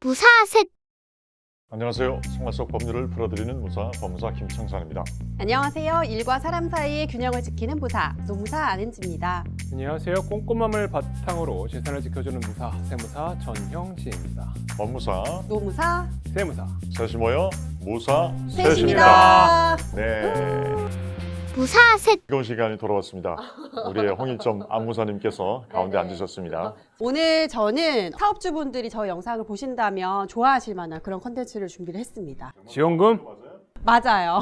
무사셋. 안녕하세요. 생활 속 법률을 풀어드리는 무사 법무사 김창산입니다. 안녕하세요. 일과 사람 사이의 균형을 지키는 무사, 노무사 안은지입니다. 안녕하세요. 꼼꼼함을 바탕으로 재산을 지켜주는 무사, 세무사 전형식입니다. 법무사, 노무사 세무사. 셋이 모여 무사 셋입니다. 네, 무사셋. 이번 시간이 돌아왔습니다. 우리의 홍일점 안무사님께서 가운데 네네. 앉으셨습니다. 오늘 저는 사업주분들이 저 영상을 보신다면 좋아하실 만한 그런 컨텐츠를 준비를 했습니다. 지원금? 맞아요.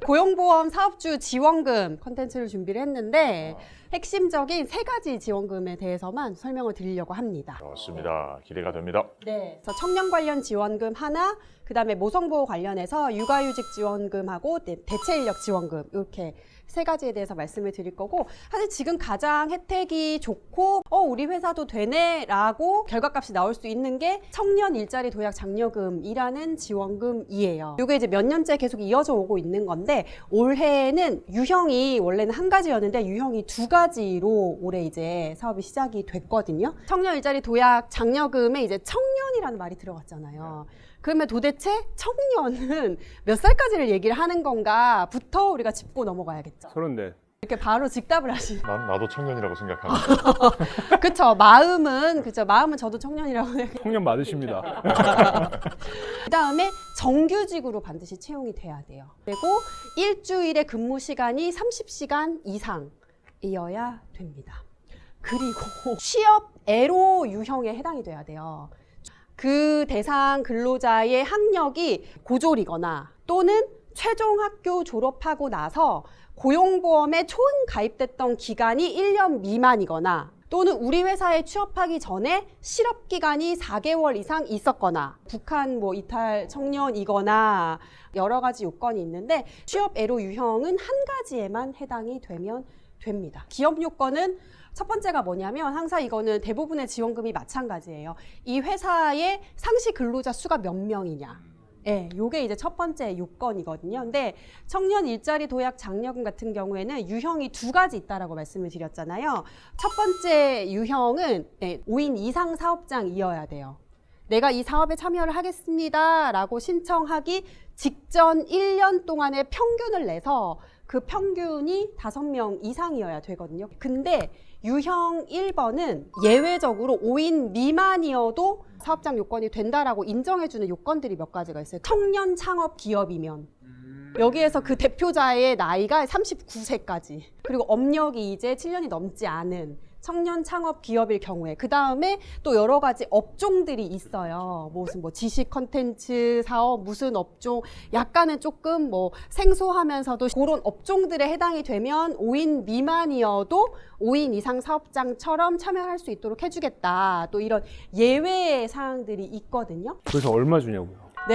고용보험 사업주 지원금 컨텐츠를 준비를 했는데 핵심적인 세 가지 지원금에 대해서만 설명을 드리려고 합니다. 좋습니다. 기대가 됩니다. 네. 그래서 청년 관련 지원금 하나, 그다음에 모성보호 관련해서 육아휴직 지원금하고 대체인력 지원금 이렇게 세 가지에 대해서 말씀을 드릴 거고, 사실 지금 가장 혜택이 좋고 우리 회사도 되네라고 결과값이 나올 수 있는 게 청년 일자리 도약 장려금이라는 지원금이에요. 이게 이제 몇 년째 계속 이어져 오고 있는 건데, 올해는 유형이 원래는 한 가지였는데 유형이 두 가지로 올해 이제 사업이 시작이 됐거든요. 청년 일자리 도약 장려금에 이제 청년이라는 말이 들어갔잖아요. 그러면 도대체 청년은 몇 살까지를 얘기를 하는 건가부터 우리가 짚고 넘어가야겠죠. 34. 이렇게 바로 즉답을 하시는. 나도 청년이라고 생각합니다. 그쵸. 마음은 저도 청년이라고 생각해요. 청년 맞으십니다. 그 다음에 정규직으로 반드시 채용이 돼야 돼요. 그리고 일주일에 근무 시간이 30시간 이상이어야 됩니다. 그리고 취업 애로 유형에 해당이 돼야 돼요. 그 대상 근로자의 학력이 고졸이거나 또는 최종 학교 졸업하고 나서 고용보험에 총 가입됐던 기간이 1년 미만이거나 또는 우리 회사에 취업하기 전에 실업기간이 4개월 이상 있었거나 북한 이탈 청년이거나 여러 가지 요건이 있는데, 취업 애로 유형은 한 가지에만 해당이 되면 됩니다. 기업 요건은 첫 번째가 뭐냐면, 항상 이거는 대부분의 지원금이 마찬가지예요. 이 회사의 상시 근로자 수가 몇 명이냐. 예, 요게 이제 첫 번째 요건이거든요. 근데 청년 일자리 도약 장려금 같은 경우에는 유형이 두 가지 있다라고 말씀을 드렸잖아요. 첫 번째 유형은 5인 이상 사업장이어야 돼요. 내가 이 사업에 참여를 하겠습니다 라고 신청하기 직전 1년 동안의 평균을 내서 그 평균이 5명 이상이어야 되거든요. 근데 유형 1번은 예외적으로 5인 미만이어도 사업장 요건이 된다라고 인정해주는 요건들이 몇 가지가 있어요. 청년 창업 기업이면, 여기에서 그 대표자의 나이가 39세까지, 그리고 업력이 이제 7년이 넘지 않은 청년 창업 기업일 경우에, 그 다음에 또 여러 가지 업종들이 있어요. 무슨 지식 컨텐츠 사업, 무슨 업종, 약간은 조금 생소하면서도 그런 업종들에 해당이 되면 5인 미만이어도 5인 이상 사업장처럼 참여할 수 있도록 해주겠다. 또 이런 예외 사항들이 있거든요. 그래서 얼마 주냐고요? 네.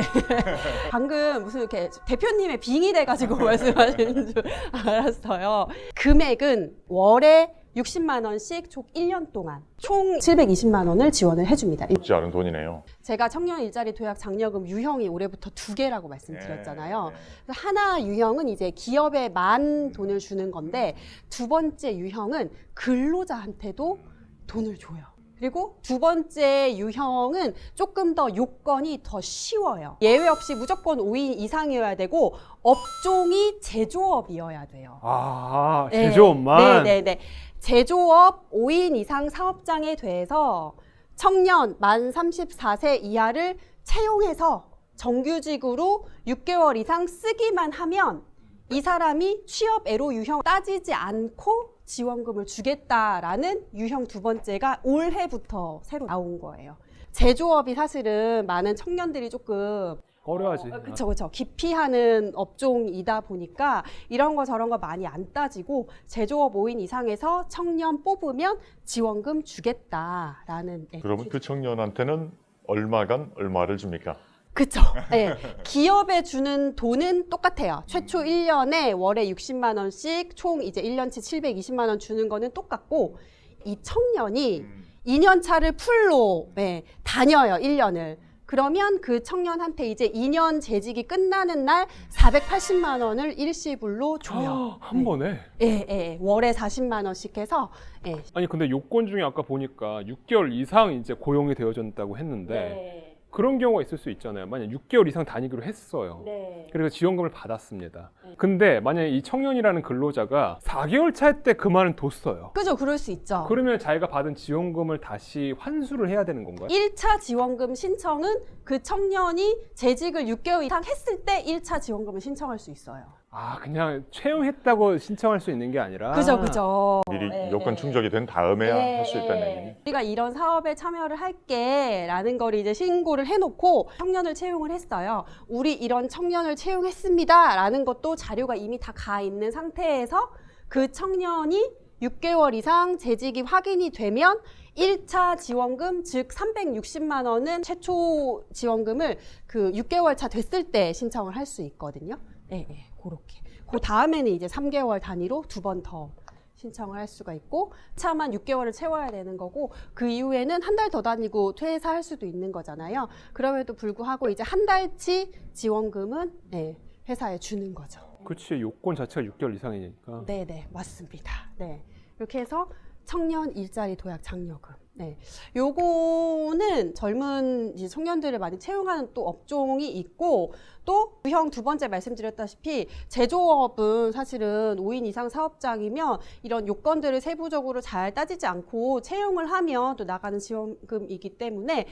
방금 무슨 이렇게 대표님의 빙의 돼가지고 말씀하시는 줄 알았어요. 금액은 월에 60만 원씩 총 1년 동안 총 720만 원을 지원을 해줍니다. 적지 않은 돈이네요. 제가 청년 일자리 도약 장려금 유형이 올해부터 2개라고 말씀드렸잖아요. 네. 그래서 하나 유형은 이제 기업에만 돈을 주는 건데, 두 번째 유형은 근로자한테도 돈을 줘요. 그리고 두 번째 유형은 조금 더 요건이 더 쉬워요. 예외 없이 무조건 5인 이상이어야 되고 업종이 제조업이어야 돼요. 제조업만? 네네네. 제조업 5인 이상 사업장에 대해서 청년 만 34세 이하를 채용해서 정규직으로 6개월 이상 쓰기만 하면 이 사람이 취업 애로 유형 따지지 않고 지원금을 주겠다라는 유형 두 번째가 올해부터 새로 나온 거예요. 제조업이 사실은 많은 청년들이 조금 꺼려하지. 그쵸. 기피하는 업종이다 보니까 이런 거 저런 거 많이 안 따지고 제조업 5인 이상에서 청년 뽑으면 지원금 주겠다라는. 그러면 그 청년한테는 얼마간 얼마를 줍니까? 그쵸. 네. 기업에 주는 돈은 똑같아요. 최초 1년에 월에 60만 원씩 총 이제 1년치 720만 원 주는 거는 똑같고, 이 청년이 2년 차를 풀로 다녀요, 1년을. 그러면 그 청년한테 이제 2년 재직이 끝나는 날 480만 원을 일시불로 줘요. 한 번에? 예. 월에 40만 원씩 해서. 아니 근데 요건 중에 아까 보니까 6개월 이상 이제 고용이 되어졌다고 했는데 그런 경우가 있을 수 있잖아요. 만약 6개월 이상 다니기로 했어요. 네. 그래서 지원금을 받았습니다. 네. 근데 만약에 이 청년이라는 근로자가 4개월 차 때 그만을 뒀어요. 그죠, 그럴 수 있죠. 그러면 자기가 받은 지원금을 다시 환수를 해야 되는 건가요? 1차 지원금 신청은 그 청년이 재직을 6개월 이상 했을 때 1차 지원금을 신청할 수 있어요. 아, 그냥 채용했다고 신청할 수 있는 게 아니라. 그죠, 그죠. 미리 네, 요건 네. 충족이 된 다음에야 네, 할 수 있다는 네. 얘기니. 우리가 이런 사업에 참여를 할게 라는 걸 이제 신고를 해놓고 청년을 채용을 했어요. 우리 이런 청년을 채용했습니다 라는 것도 자료가 이미 다 가 있는 상태에서 그 청년이 6개월 이상 재직이 확인이 되면 1차 지원금, 즉 360만 원은 최초 지원금을 그 6개월 차 됐을 때 신청을 할 수 있거든요. 네, 네, 그렇게. 그 다음에는 이제 3개월 단위로 2번 더 신청을 할 수가 있고, 차만 6개월을 채워야 되는 거고, 그 이후에는 한 달 더 다니고 퇴사할 수도 있는 거잖아요. 그럼에도 불구하고 이제 한 달치 지원금은 네, 회사에 주는 거죠. 그치, 요건 자체가 6개월 이상이니까. 네네, 맞습니다. 네. 이렇게 해서 청년 일자리 도약 장려금. 네. 요거는 젊은 이제 청년들을 많이 채용하는 또 업종이 있고, 또 유형 두 번째 말씀드렸다시피 제조업은 사실은 5인 이상 사업장이면 이런 요건들을 세부적으로 잘 따지지 않고 채용을 하면 또 나가는 지원금이기 때문에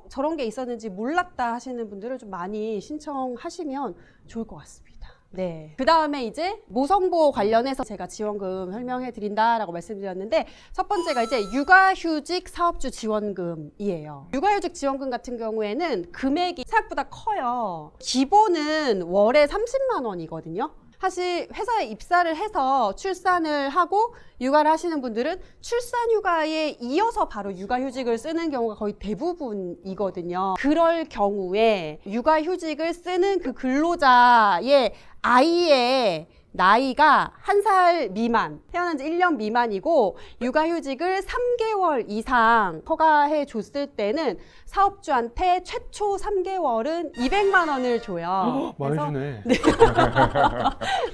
저런 게 있었는지 몰랐다 하시는 분들은 좀 많이 신청하시면 좋을 것 같습니다. 네. 그 다음에 이제 모성보호 관련해서 제가 지원금 설명해 드린다라고 말씀드렸는데, 첫 번째가 이제 육아휴직 사업주 지원금이에요. 육아휴직 지원금 같은 경우에는 금액이 생각보다 커요. 기본은 월에 30만 원이거든요. 사실 회사에 입사를 해서 출산을 하고 육아를 하시는 분들은 출산휴가에 이어서 바로 육아휴직을 쓰는 경우가 거의 대부분이거든요. 그럴 경우에 육아휴직을 쓰는 그 근로자의 아이의 나이가 1살 미만, 태어난 지 1년 미만이고 육아휴직을 3개월 이상 허가해 줬을 때는 사업주한테 최초 3개월은 200만 원을 줘요. 많이 그래서 주네.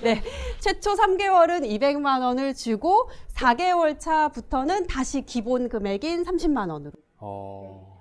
네, 최초 3개월은 200만 원을 주고 4개월 차부터는 다시 기본 금액인 30만 원으로.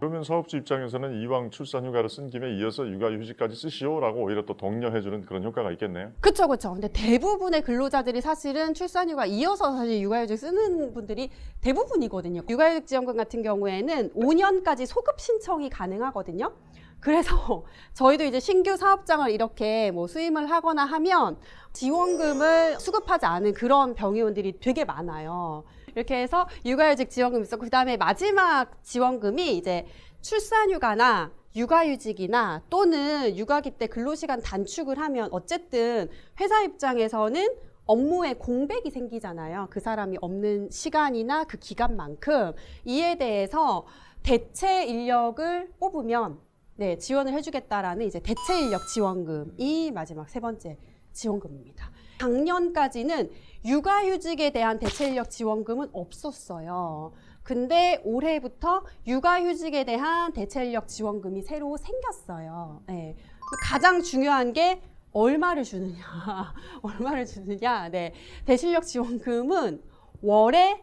그러면 사업주 입장에서는 이왕 출산휴가를 쓴 김에 이어서 육아휴직까지 쓰시오라고 오히려 또 독려해주는 그런 효과가 있겠네요. 그쵸, 그쵸. 근데 대부분의 근로자들이 사실은 출산휴가 이어서 사실 육아휴직 쓰는 분들이 대부분이거든요. 육아휴직 지원금 같은 경우에는 5년까지 소급 신청이 가능하거든요. 그래서 저희도 이제 신규 사업장을 이렇게 뭐 수임을 하거나 하면 지원금을 수급하지 않은 그런 병의원들이 되게 많아요. 이렇게 해서 육아휴직 지원금이 있었고, 그 다음에 마지막 지원금이 이제 출산휴가나 육아휴직이나 또는 육아기 때 근로시간 단축을 하면 어쨌든 회사 입장에서는 업무에 공백이 생기잖아요. 그 사람이 없는 시간이나 그 기간만큼 이에 대해서 대체 인력을 뽑으면 네, 지원을 해주겠다라는 이제 대체 인력 지원금이 마지막 세 번째 지원금입니다. 작년까지는 육아휴직에 대한 대체 인력 지원금은 없었어요. 근데 올해부터 육아휴직에 대한 대체 인력 지원금이 새로 생겼어요. 네. 가장 중요한 게 얼마를 주느냐. 얼마를 주느냐. 네. 대체 인력 지원금은 월에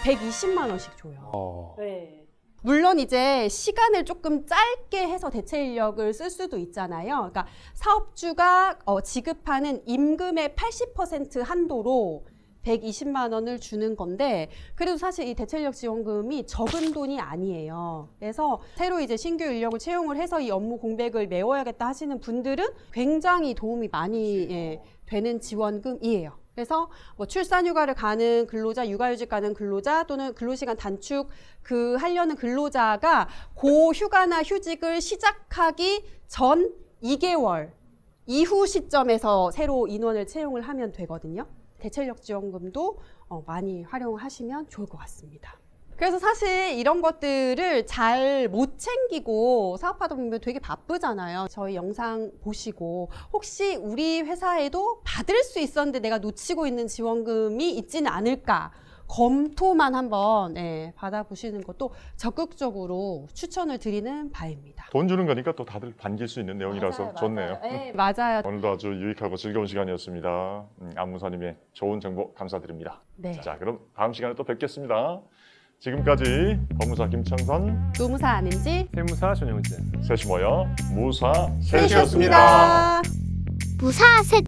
120만 원씩 줘요. 네. 물론 이제 시간을 조금 짧게 해서 대체 인력을 쓸 수도 있잖아요. 그러니까 사업주가 지급하는 임금의 80% 한도로 120만 원을 주는 건데, 그래도 사실 이 대체 인력 지원금이 적은 돈이 아니에요. 그래서 새로 이제 신규 인력을 채용을 해서 이 업무 공백을 메워야겠다 하시는 분들은 굉장히 도움이 많이 되는 지원금이에요. 그래서 뭐 출산휴가를 가는 근로자, 육아휴직 가는 근로자 또는 근로시간 단축 하려는 근로자가 고 휴가나 휴직을 시작하기 전 2개월 이후 시점에서 새로 인원을 채용을 하면 되거든요. 대체인력 지원금도 많이 활용하시면 좋을 것 같습니다. 그래서 사실 이런 것들을 잘 못 챙기고 사업하다 보면 되게 바쁘잖아요. 저희 영상 보시고 혹시 우리 회사에도 받을 수 있었는데 내가 놓치고 있는 지원금이 있지는 않을까 검토만 한번 받아보시는 것도 적극적으로 추천을 드리는 바입니다. 돈 주는 거니까 또 다들 반길 수 있는 내용이라서 맞아요, 좋네요. 네, 맞아요. 오늘도 아주 유익하고 즐거운 시간이었습니다. 안무사님의 좋은 정보 감사드립니다. 네. 자, 그럼 다음 시간에 또 뵙겠습니다. 지금까지 법무사 김창선, 노무사 아는지 세무사 전형진. 셋이 모여 무사 셋이었습니다. 셋이었습니다. 무사 셋